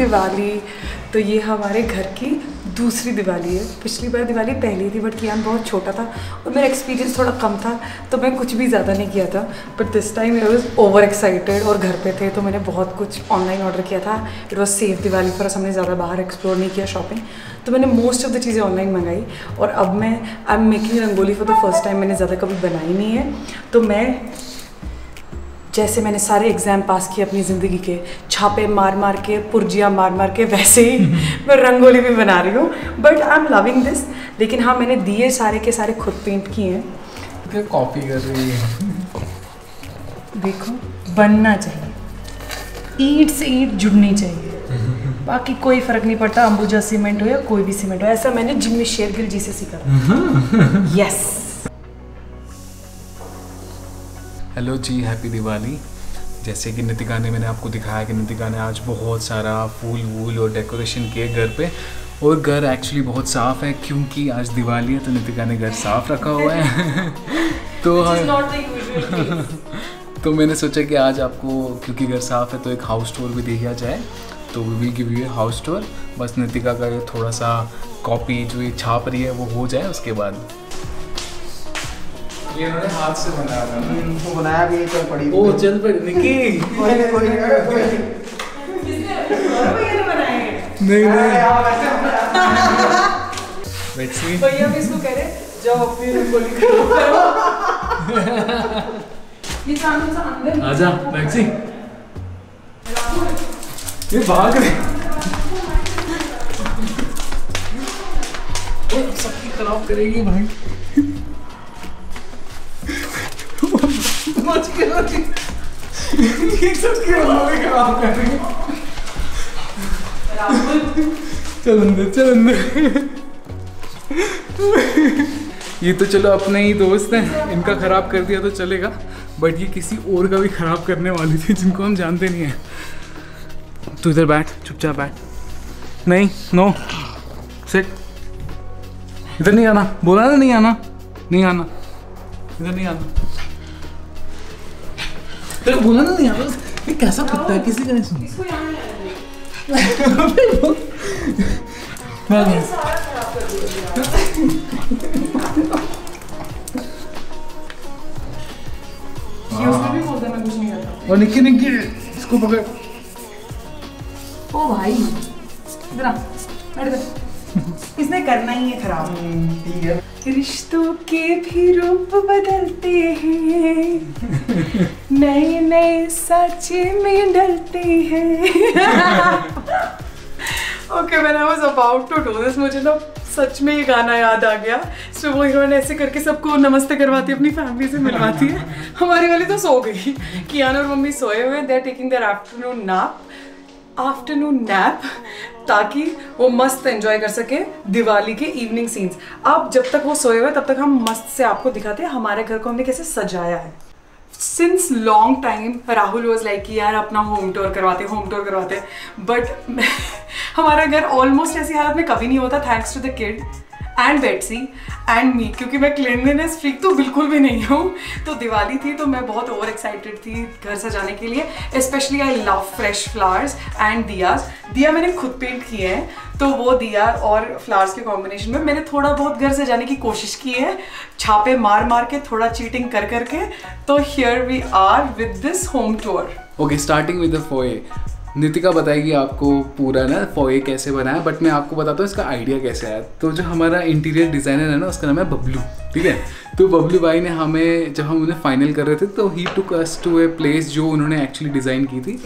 दिवाली। तो ये हमारे घर की दूसरी दिवाली है। पिछली बार दिवाली पहली थी बट कियान बहुत छोटा था और मेरा एक्सपीरियंस थोड़ा कम था तो मैं कुछ भी ज़्यादा नहीं किया था। But this time I was over excited और घर पे थे तो मैंने बहुत कुछ ऑनलाइन ऑर्डर किया था। इट वॉज सेफ दिवाली पर हमने ज़्यादा बाहर एक्सप्लोर नहीं किया शॉपिंग, तो मैंने मोस्ट ऑफ द चीज़ें ऑनलाइन मंगाई। और अब मैं I am making rangoli for the first time. मैंने ज़्यादा कभी बनाई नहीं है, तो मैं जैसे मैंने सारे एग्ज़ाम पास किए अपनी ज़िंदगी के, छापे मार मार के, पुर्जियाँ मार मार के, वैसे ही मैं रंगोली भी बना रही हूँ। But I am loving this. लेकिन हाँ, मैंने दिए सारे के सारे खुद पेंट किए हैं। क्या कॉपी कर रही है? देखो, बनना चाहिए, ईंट से ईंट जुड़नी चाहिए, बाकी कोई फ़र्क नहीं पड़ता अंबुजा सीमेंट हो या कोई भी सीमेंट हो। ऐसा मैंने जिम में शेरगिल जी से सीखा। यस। हेलो जी, हैप्पी दिवाली। जैसे कि नितिका ने, मैंने आपको दिखाया कि नितिका ने आज बहुत सारा फूल वूल और डेकोरेशन किए घर पे, और घर एक्चुअली बहुत साफ़ है क्योंकि आज दिवाली है, तो नितिका ने घर साफ़ रखा हुआ है। तो मैंने सोचा कि आज आपको, क्योंकि घर साफ़ है, तो एक हाउस टूर भी दिया जाए। तो we will give you a house tour. बस नितिका का ये थोड़ा सा कॉपी जो ये छाप रही है वो हो जाए, उसके बाद। ये उन्होंने हाथ से बनाया था ना? वो बनाया भी चल पड़ी। ओ चल पड़ी निकी। कोई नहीं नहीं वैसे भैया भी इसको कह रहे जाओ अपनी रंगोली करो। ये सामने से अंदर आजा वैक्सी, ये भाग रहे। ओ सबकी खराब करेगी भाई। मच के ये सबकी खराब कर रही है। चल अंदर, चल अंदर। ये तो चलो अपने ही दोस्त हैं, इनका खराब कर दिया तो चलेगा, बट ये किसी और का भी खराब करने वाली थी जिनको हम जानते नहीं हैं। तू इधर बैठ, चुपचाप बैठ। नहीं, नो, सिट। इधर नहीं आना, बोला ना नहीं आना, नहीं आना, इधर नहीं आना। तेरे बोला ना नहीं आना। ये कैसा कुत्ता है, किसी का नहीं सुन। इसको यहाँ नहीं और निक्की निक्की इसको पकड़। ओ भाई इधर आ, बैठ इधर। इसने करना ही है खराब। ठीक है। रिश्तों के भी रूप बदलते हैं, नए नए साँचे में डलते हैं। Okay, when I was about to do this, मुझे ना सच में ये गाना याद आ गया। सो वो हीरोइन ऐसे करके सबको नमस्ते करवाती है, अपनी फैमिली से मिलवाती है। हमारी वाली तो सो गई, कियान और मम्मी सोए हुए, they are taking their afternoon nap, ताकि वो मस्त एंजॉय कर सके दिवाली के इवनिंग सीन्स। अब जब तक वो सोए हुए तब तक हम मस्त से आपको दिखाते हैं हमारे घर को हमने कैसे सजाया है। Since long time Rahul was like कि यार अपना होम टूर करवाते, बट हमारा घर ऑलमोस्ट ऐसी हालत में कभी नहीं होता, thanks to the kid and Betsy and me, क्योंकि मैं क्लीनलीनेस फ्रीक तो बिल्कुल भी नहीं हूँ। तो दिवाली थी तो मैं बहुत ओवर एक्साइटेड थी घर सजाने के लिए। Specially I love fresh flowers and diyas. दिया मैंने खुद पेंट किए हैं, तो वो दिया और फ्लावर्स के कॉम्बिनेशन में मैंने थोड़ा बहुत घर सजाने की कोशिश की है, छापे मार मार के, थोड़ा चीटिंग कर करके। तो here we are with this home tour. Okay, starting with the foyer. Nitika बताएगी आपको पूरा ना फोये कैसे बनाया, बट मैं आपको बताता हूँ इसका आइडिया कैसे आया। तो जो हमारा इंटीरियर डिज़ाइनर है ना, उसका नाम है बबलू, ठीक है। तो बबलू भाई ने हमें, जब हम उन्हें फाइनल कर रहे थे, तो ही टुक अस टू ए प्लेस जो उन्होंने एक्चुअली डिज़ाइन की थी।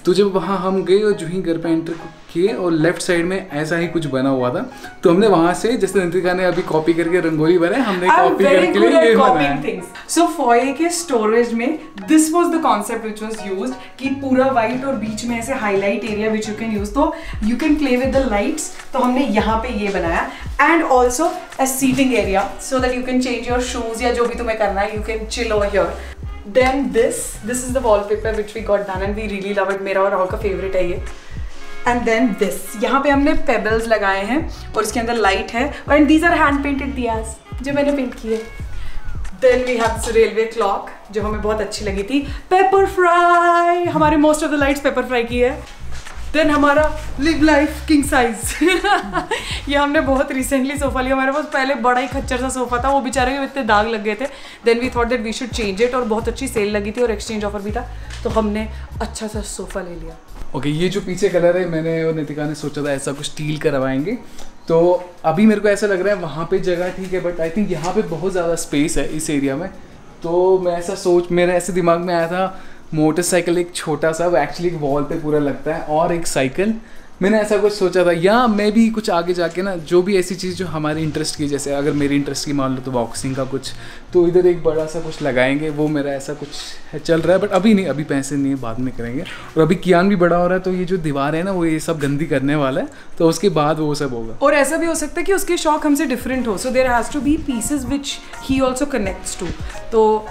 तो जब वहाँ हम गए और जो ही घर पे एंटर किए और लेफ्ट साइड में ऐसा ही कुछ बना हुआ था, तो हमने वहाँ से, जैसे नितिका ने अभी कॉपी करके रंगोली बनाई, हमने कॉपी करके लिए ये बनाया। सो फोये के स्टोरेज में this was the concept which was used, कि पूरा वाइट और बीच में ऐसे highlight area which you can use, तो you can play with the lights. तो हमने यहाँ पे ये बनाया, and also a seating area so that you can change your shoes या जो भी तुम्हें करना है, you can chill over here. Then this is the wallpaper which we got done and we really love it. मेरा और राहुल का favourite है ये। And then this, यहाँ पे हमने पेबल्स लगाए हैं और इसके अंदर लाइट है, and these are hand painted Diya's जो मैंने पेंट किए। Then we have this railway clock जो हमें बहुत अच्छी लगी थी। पेपर फ्राई, हमारे most of the lights paper fry की है। देन हमारा लिव लाइफ किंग साइज ये हमने बहुत रिसेंटली सोफा लिया। हमारे पास पहले बड़ा ही खच्चर सा सोफा था, वो बेचारे के इतने दाग लग गए थे। Then we thought that we should change it, और बहुत अच्छी सेल लगी थी और एक्सचेंज ऑफर भी था, तो हमने अच्छा सा सोफा ले लिया। ओके, ये जो पीछे कलर है, मैंने और नितिका ने सोचा था ऐसा कुछ स्टील करवाएंगे। तो अभी मेरे को ऐसा लग रहा है वहाँ पे जगह ठीक है, बट आई थिंक यहाँ पे बहुत ज़्यादा स्पेस है इस एरिया में। तो मैं ऐसा मेरे ऐसे दिमाग में आया था मोटरसाइकिल एक छोटा सा, वो एक्चुअली एक वॉल पे पूरा लगता है, और एक साइकिल। मैंने ऐसा कुछ सोचा था, या मैं भी कुछ आगे जाके ना जो भी ऐसी चीज़ जो हमारे इंटरेस्ट की, जैसे अगर मेरी इंटरेस्ट की मान लो तो बॉक्सिंग का कुछ, तो इधर एक बड़ा सा कुछ लगाएंगे। वो मेरा ऐसा कुछ है, चल रहा है, बट अभी नहीं, अभी पैसे नहीं है, बाद में करेंगे। और अभी कियान भी बड़ा हो रहा है, तो ये जो दीवार है ना वो ये सब गंदी करने वाला है, तो उसके बाद वो सब होगा। और ऐसा भी हो सकता है कि उसके शौक हमसे डिफरेंट हो, so there has to be pieces which he also connects to. तो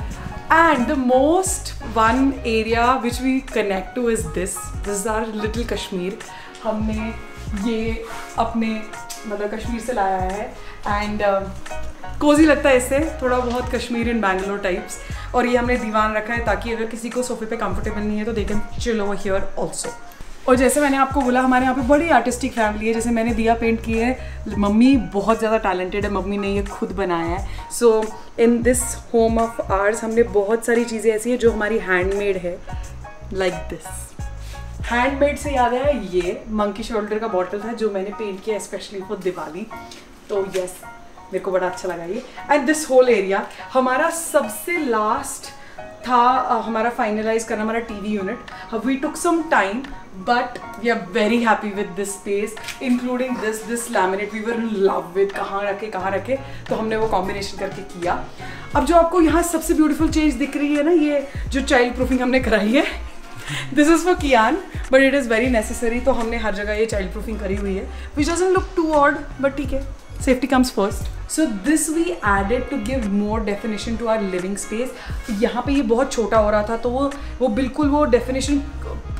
and the most one area which we connect to is this is our little Kashmir. हमने ये अपने मतलब कश्मीर से लाया है, एंड कोजी लगता है इससे, थोड़ा बहुत कश्मीर इन बैंगलोर टाइप्स। और ये हमने दीवान रखा है ताकि अगर किसी को सोफे पे कंफर्टेबल नहीं है तो they can chill over here also. और जैसे मैंने आपको बोला, हमारे यहाँ पे बड़ी आर्टिस्टिक फैमिली है। जैसे मैंने दिया पेंट की है, मम्मी बहुत ज़्यादा टैलेंटेड है, मम्मी ने ये खुद बनाया है। So in this home of ours हमने बहुत सारी चीज़ें ऐसी है जो हमारी हैंडमेड है, लाइक दिस। हैंडमेड से याद है, ये मंकी शोल्डर का बॉटल था जो मैंने पेंट किया स्पेशली फॉर दिवाली। तो यस, मेरे को बड़ा अच्छा लगा ये। एंड दिस होल एरिया हमारा सबसे लास्ट था हमारा फाइनलाइज करना, हमारा TV unit. We took some time but we are very happy with this space, including this laminate. We were in love with कहाँ रखे, तो हमने वो कॉम्बिनेशन करके किया। अब जो आपको यहाँ सबसे ब्यूटीफुल चीज़ दिख रही है ना, ये जो चाइल्ड प्रूफिंग हमने कराई है, this is for Kiaan, but it is very necessary. तो हमने हर जगह ये चाइल्ड प्रूफिंग करी हुई है, which doesn't look too odd, but ठीक है, safety comes first. So this we added to give more definition to our living space. यहाँ पे ये बहुत छोटा हो रहा था, तो वो बिल्कुल वो definition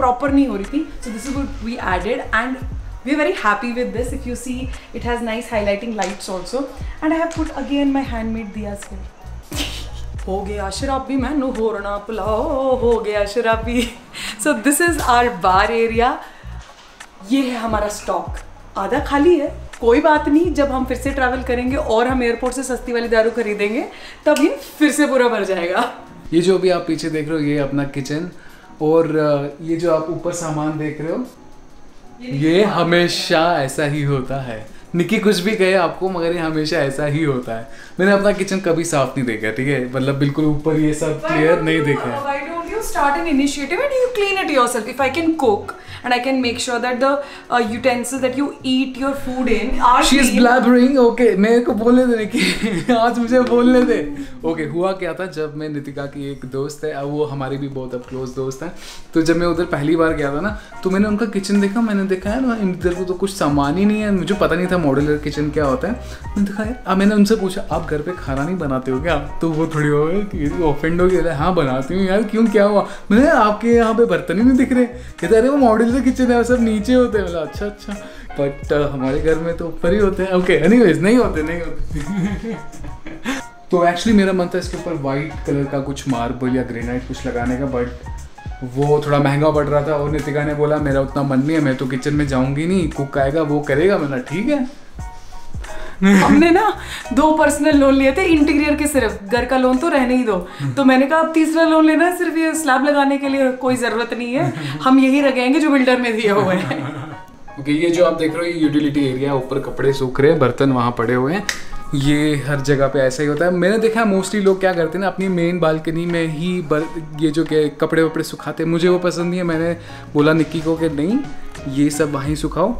proper नहीं हो रही थी. So this is what we added, and we are very happy with this. If you see, it has nice highlighting lights also, and I have put again my handmade diyas here. हो गया शराबी मैनू होरना पुलाओ, हो गया शराबी. So this is our bar area. ये है हमारा स्टॉक, आधा खाली है, कोई बात नहीं। जब हम फिर से ट्रैवल करेंगे और हम एयरपोर्ट से सस्ती वाली दारू खरीदेंगे, तब ही फिर से पूरा भर जाएगा। ये जो भी आप पीछे देख रहे हो, ये अपना किचन, और ये जो आप ऊपर सामान देख रहे हो, ये हमेशा ऐसा ही होता है। निकी कुछ भी कहे आपको, मगर ये हमेशा ऐसा ही होता है। मैंने अपना किचन कभी साफ नहीं देखा, ठीक है, मतलब बिल्कुल ऊपर ये सब क्लियर नहीं देखा है। Why don't you start an initiative and you clean it yourself? If I can cook and I can make sure that the utensils that you eat your food in are She is clean. blabbering. Okay, मेरे को बोलने दे निकी, आज मुझे बोलने दे। Okay, हुआ क्या था, जब मैं नितिका की एक दोस्त है, वो हमारी भी बहुत अब क्लोज दोस्त है, तो जब मैं उधर पहली बार गया था ना, तो मैंने उनका किचन देखा। मैंने देखा है ना, इधर को तो कुछ सामान ही नहीं है, मुझे पता नहीं था मॉड्यूलर किचन क्या होता है। मैंने देखा है, अब मैंने उनसे पूछा, आप घर पे खाना नहीं बनाते हो क्या? तो वो थोड़ी ऑफेंड हो गया, हाँ बनाती हूँ यार, क्यों क्या हुआ? मैंने आपके यहाँ पे बर्तन ही नहीं दिख रहे। कहते अरे वो मॉड्यूलर किचन है, सब नीचे होते हैं। मतलब अच्छा, बट हमारे घर में तो ऊपर ही होते हैं। ओके, एनीवेज, नहीं होते। तो एक्चुअली मेरा मन था इसके ऊपर वाइट कलर का कुछ मार्बल या ग्रेनाइट कुछ लगाने का, बट वो थोड़ा महंगा पड़ रहा था। और नितिका ने बोला मेरा उतना मन नहीं है, मैं तो किचन में जाऊंगी नहीं, कुक आएगा वो करेगा। मैंने ठीक है। हमने ना 2 पर्सनल लोन लिए थे इंटीरियर के, सिर्फ घर का लोन तो रहने ही दो। तो मैंने कहा अब तीसरा लोन लेना है सिर्फ ये स्लैब लगाने के लिए, कोई ज़रूरत नहीं है, हम यही लगाएंगे जो बिल्डर में दिए हुए हैं। ओके, ये जो आप देख रहे हो, ये यूटिलिटी एरिया, ऊपर कपड़े सूख रहे हैं, बर्तन वहाँ पड़े हुए हैं। ये हर जगह पे ऐसा ही होता है। मैंने देखा है मोस्टली लोग क्या करते हैं ना, अपनी मेन बालकनी में ही ये जो कपड़े वपड़े सुखाते हैं। मुझे वो पसंद नहीं है। मैंने बोला निक्की को कि नहीं, ये सब वहीं सुखाओ।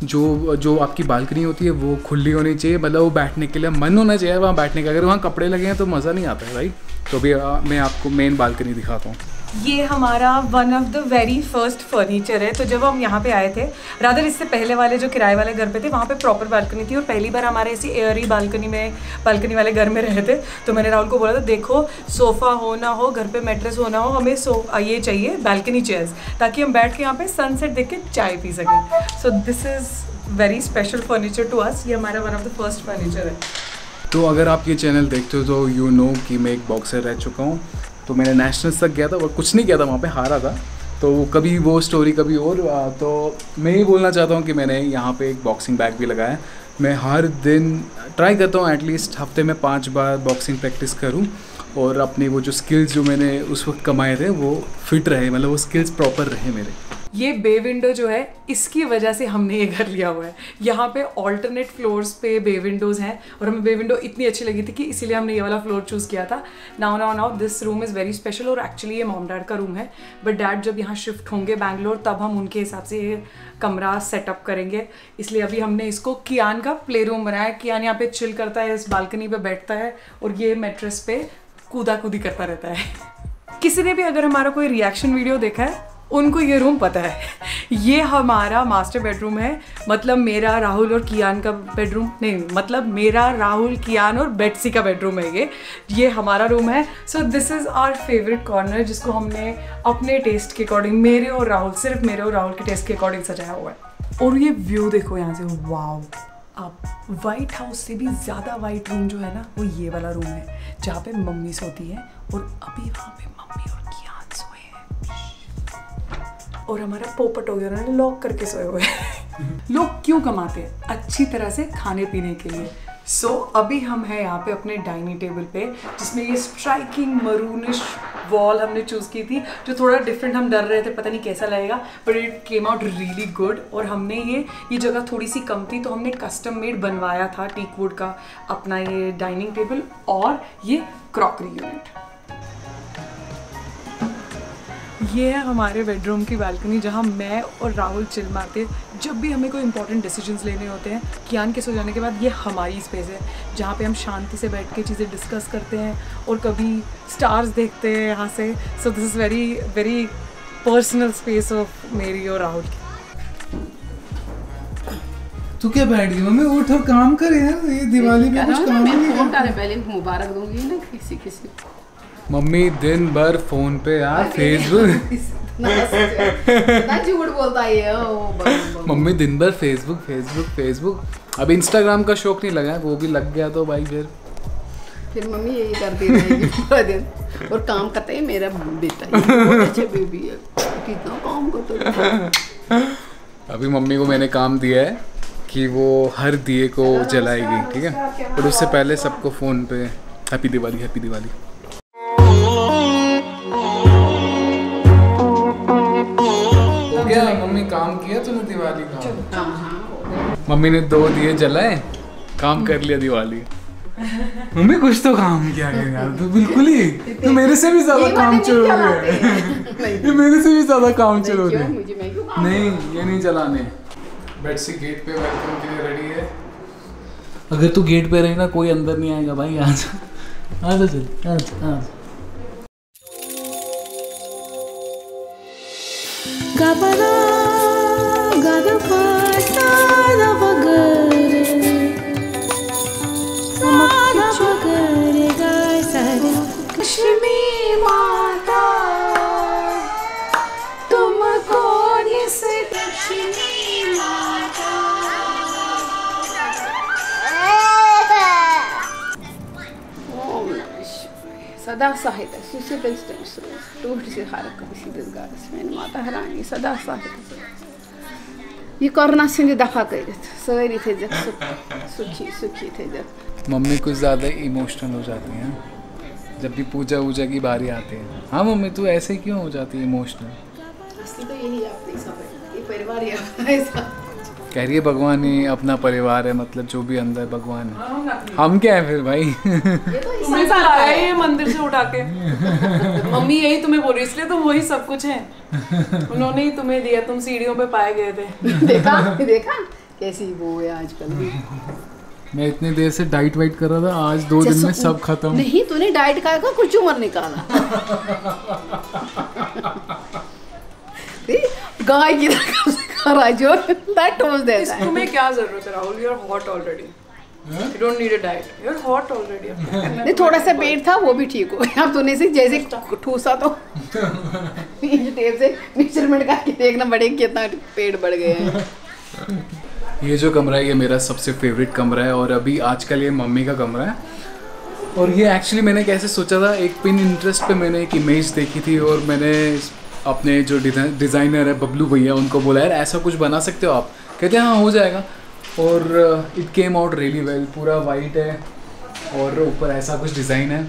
जो आपकी बालकनी होती है वो खुली होनी चाहिए, मतलब वो बैठने के लिए मन होना चाहिए वहाँ बैठने का। अगर वहाँ कपड़े लगे हैं तो मज़ा नहीं आता है, राइट? तो अभी मैं आपको मेन बालकनी दिखाता हूँ। ये हमारा one of the very first furniture है। तो जब हम यहाँ पे आए थे, रादर इससे पहले वाले जो किराए वाले घर पे थे, वहाँ पे प्रॉपर बालकनी थी, और पहली बार हमारे ऐसी एयरी बालकनी वाले घर में रहे थे। तो मैंने राहुल को बोला था, देखो सोफ़ा हो ना हो, घर पे मैट्रेस हो ना हो, हमें ये चाहिए बालकनी चेयर्स, ताकि हम बैठ के यहाँ पे सनसेट देख के चाय पी सकें। So this is very special furniture to us. ये हमारा one of the first furniture है। तो अगर आप ये चैनल देखते हो तो यू नो कि मैं एक बॉक्सर रह चुका हूँ। तो मैंने नेशनल्स तक गया था और कुछ नहीं किया था, वहाँ पे हारा था। तो कभी वो स्टोरी कभी और। तो मैं ये बोलना चाहता हूँ कि मैंने यहाँ पे एक बॉक्सिंग बैग भी लगाया है। मैं हर दिन ट्राई करता हूँ एटलीस्ट हफ्ते में 5 बार बॉक्सिंग प्रैक्टिस करूँ और अपने वो जो स्किल्स जो मैंने उस वक्त कमाए थे वो फिट रहे, मतलब वो स्किल्स प्रॉपर रहे मेरे। ये बे विंडो जो है इसकी वजह से हमने ये घर लिया हुआ है। यहाँ पे ऑल्टरनेट फ्लोर्स पे बे विंडोज़ हैं और हमें बे विंडो इतनी अच्छी लगी थी कि इसीलिए हमने ये वाला फ्लोर चूज़ किया था। Now this room is very special और एक्चुअली ये मॉम डैड का रूम है, बट डैड जब यहाँ शिफ्ट होंगे बैंगलोर तब हम उनके हिसाब से ये कमरा सेटअप करेंगे। इसलिए अभी हमने इसको कियान का प्ले रूम बनाया। कियान यहाँ पे चिल करता है, इस बालकनी पे बैठता है और ये मैट्रेस पे कूदा कूदी करता रहता है। किसी ने भी अगर हमारा कोई रिएक्शन वीडियो देखा है उनको ये रूम पता है। ये हमारा मास्टर बेडरूम है, मतलब मेरा, राहुल और कियान का बेडरूम नहीं, मतलब मेरा, राहुल, कियान और बेट्सी का बेडरूम है ये हमारा रूम है। So this is our favourite corner जिसको हमने अपने टेस्ट के अकॉर्डिंग, मेरे और राहुल, सिर्फ मेरे और राहुल के टेस्ट के अकॉर्डिंग सजाया हुआ है। और ये व्यू देखो यहाँ से, वाओ। अब वाइट हाउस से भी ज़्यादा वाइट रूम जो है ना वो ये वाला रूम है जहाँ पे मम्मी सोती है और अभी वहाँ पे मम्मी और कियान सोए हैं और हमारा पोपट हो गया, उन्होंने लॉक करके सोए हुए हैं। लोग क्यों कमाते हैं? अच्छी तरह से खाने पीने के लिए। सो अभी हम हैं यहाँ पे अपने डाइनिंग टेबल पे जिसमें ये स्ट्राइकिंग मरूनिश वॉल हमने चूज़ की थी जो थोड़ा डिफरेंट, हम डर रहे थे पता नहीं कैसा लगेगा, but it came out really good. और हमने ये जगह थोड़ी सी कम थी तो हमने कस्टम मेड बनवाया था टीक वुड का अपना ये डाइनिंग टेबल और ये क्रॉकरी यूनिट। ये है हमारे बेडरूम की बालकनी जहाँ मैं और राहुल चिल मारते हैं जब भी हमें कोई इंपॉर्टेंट डिसीजंस लेने होते हैं। कियान के सो जाने के बाद ये हमारी स्पेस है जहाँ पे हम शांति से बैठ के चीज़ें डिस्कस करते हैं और कभी स्टार्स देखते हैं यहाँ से। सो this is very very personal space of मेरी और राहुल की। तू क्या बैठ गई मम्मी? उठो काम करे यार, ये दिवाली पे कुछ काम नहीं है। पहले मुबारक दूंगी ना किसी मम्मी दिन भर फोन पे यार, फेसबुक ना झूठ बोलता है मम्मी दिन भर फेसबुक। अब इंस्टाग्राम का शौक नहीं लगा है, वो भी लग गया तो भाई फिर मम्मी यही करती रहेगी पूरा दिन और काम करता है मेरा बेटा, बहुत अच्छा बेबी है, कितना काम करता है। अभी मम्मी को मैंने काम दिया है कि वो हर दिए को जलाएगी, ठीक है, और उससे पहले सबको फोन पे हैप्पी दिवाली। क्या मम्मी काम किया तूने दिवाली का? मम्मी ने 2 दिए जलाए, काम कर लिया दिवाली। मम्मी कुछ तो काम किया यार, तू बिल्कुल ही, तू मेरे से भी ज्यादा काम चोर हो रहा है। ये मेरे से भी ज्यादा काम चोर हो रहा है। नहीं ये नहीं चलाने। बेट्सी गेट पे वेलकम के लिए रेडी है। अगर तू गेट पे रही ना कोई अंदर नहीं आएगा भाई। आज चल। Gabana, gada pasta da bagare, sada bagare gai sare. Lakshmi Mata, तुमको इस लक्ष्मी माता। सदा साहित्य माता हरानी सदा साहित्य ये कोरोना से दफा कर सारी थे सुखी थे। मम्मी कुछ ज़्यादा इमोशनल हो जाती हैं जब भी पूजा वूजा की बारी आती है। हाँ मम्मी तू ऐसे क्यों हो जाती है इमोशनल? असली तो यही अपनी सब है, ये परिवार ही अपना। कह रही है भगवान ही अपना परिवार है, मतलब जो भी अंदर भगवान है। हम क्या है फिर भाई? तुम्हें तो लाया है ये मंदिर से उठा के। मम्मी यही तुम्हें बोल रही, इसलिए तुम वही सब कुछ है। उन्होंने ही तुम्हें दिया, तुम सीढ़ियों पे पाए गए थे। देखा कैसी वो है आजकल। मैं इतनी देर से डाइट वाइट कर रहा था, आज 2 दिन में सब खत्म। नहीं तूने डाइट खाया कुछ उम्र निकाला। गाय की जो लैक्टोज देता है। तुम्हें क्या जरूरत है Rahul? You are hot already, you don't need a diet, you are hot already. नहीं थोड़ा सा पेट था वो भी ठीक हो गया। अब तूने से जैसे ठूसा तो टेप से मेजरमेंट करके देखना पड़ेगा कितना पेट बढ़ गया है। ये जो कमरा है ये मेरा सबसे फेवरेट कमरा है और अभी आजकल ये मम्मी का कमरा है। और ये एक्चुअली मैंने कैसे सोचा था, एक पिन इंटरेस्ट पे मैंने एक इमेज देखी थी और मैंने अपने जो डिज़ाइनर है बबलू भैया, उनको बोला यार ऐसा कुछ बना सकते हो आप? कहते हैं हाँ हो जाएगा। और it came out really well. पूरा वाइट है और ऊपर ऐसा कुछ डिज़ाइन है।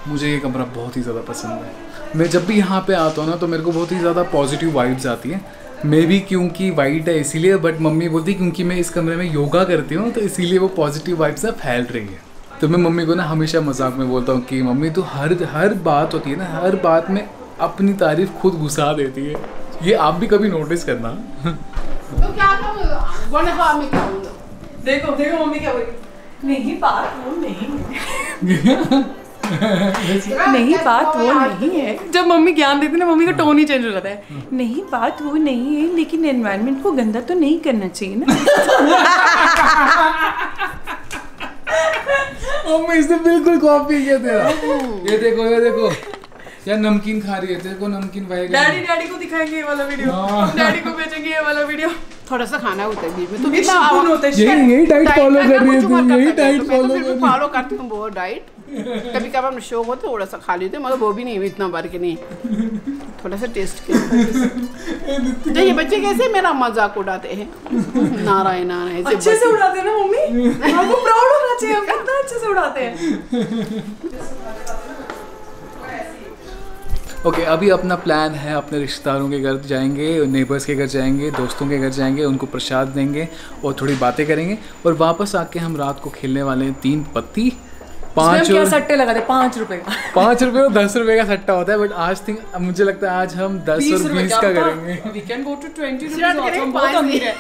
मुझे ये कमरा बहुत ही ज़्यादा पसंद है। मैं जब भी यहाँ पे आता हूँ ना तो मेरे को बहुत ही ज़्यादा पॉजिटिव वाइब्स आती है। मे बी क्योंकि वाइट है इसीलिए, बट मम्मी बोलती क्योंकि मैं इस कमरे में योगा करती हूँ तो इसीलिए वो पॉजिटिव वाइब्स ना फैल रही है। तो मैं मम्मी को ना हमेशा मजाक में बोलता हूँ कि मम्मी तू हर बात होती है ना, हर बात में अपनी तारीफ खुद घुसा देती है। ये आप भी कभी नोटिस करना। तो क्या करूँगा मैं क्या हूँ? देखो देखो मम्मी क्या बोली, नहीं बात वो नहीं नहीं बात वो नहीं है। जब मम्मी ज्ञान देती है ना, मम्मी का टोन ही चेंज हो जाता है। नहीं बात वो नहीं है, लेकिन एनवायरनमेंट को गंदा तो नहीं करना चाहिए ना। मम्मी इसने बिल्कुल कॉपी किया तेरा। ये देखो यार नमकीन खा रही है, तेरे को नमकीन भाएगा। डैडी को दिखाएंगे ये वाला वीडियो, डैडी को भेजेंगे ये वाला वीडियो। थोड़ा सा खाना होता है बीच में, तो यही डाइट फॉलो कर रही है तू, यही डाइट फॉलो करती हूँ वो डाइट। कभी कभार शौक हो तो थोड़ा सा खा लेते, मगर वो भी नहीं इतना भर के नहीं, थोड़ा सा टेस्ट के। तो ये बच्चे कैसे मेरा मजाक उड़ाते हैं, नारायण नारायण अच्छे से उड़ाते हैं ना मम्मी, हमको प्राउड होना चाहिए, हम कितना अच्छे से उड़ाते हैं। ओके, अभी अपना प्लान है, अपने रिश्तेदारों के घर जाएंगे, नेबर्स के घर जाएंगे, दोस्तों के घर जाएंगे, उनको प्रसाद देंगे और थोड़ी बातें करेंगे और वापस आके हम रात को खेलने वाले हैं 3 पत्ती। 5 क्या सट्टे लगाते 5 रुपए का। 5 रुपए और 10 रुपए का सट्टा होता है, बट आज मुझे लगता है आज हम 10 और 20 का करेंगे। We can go to 20 रुपए, हम बहुत अमीर है।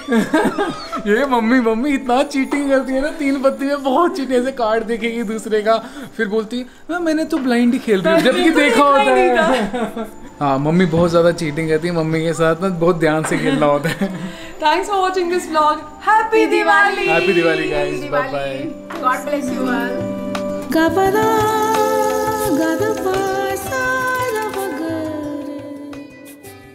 ये मम्मी इतना चीटिंग करती है ना, 3 पत्ती में बहुत चीटिंग, ऐसे कार्ड देखेगी दूसरे का, फिर बोलती है मैंने तो ब्लाइंड ही खेल रही हूँ, जबकि देखा होता है। हाँ, मम्मी बहुत ज्यादा चीटिंग करती है, मम्मी के साथ ना बहुत ध्यान से खेलना होता है। Thanks for watching this vlog. Happy Diwali. Happy Diwali guys. Bye bye. God bless you all. Gapada, Gadapa.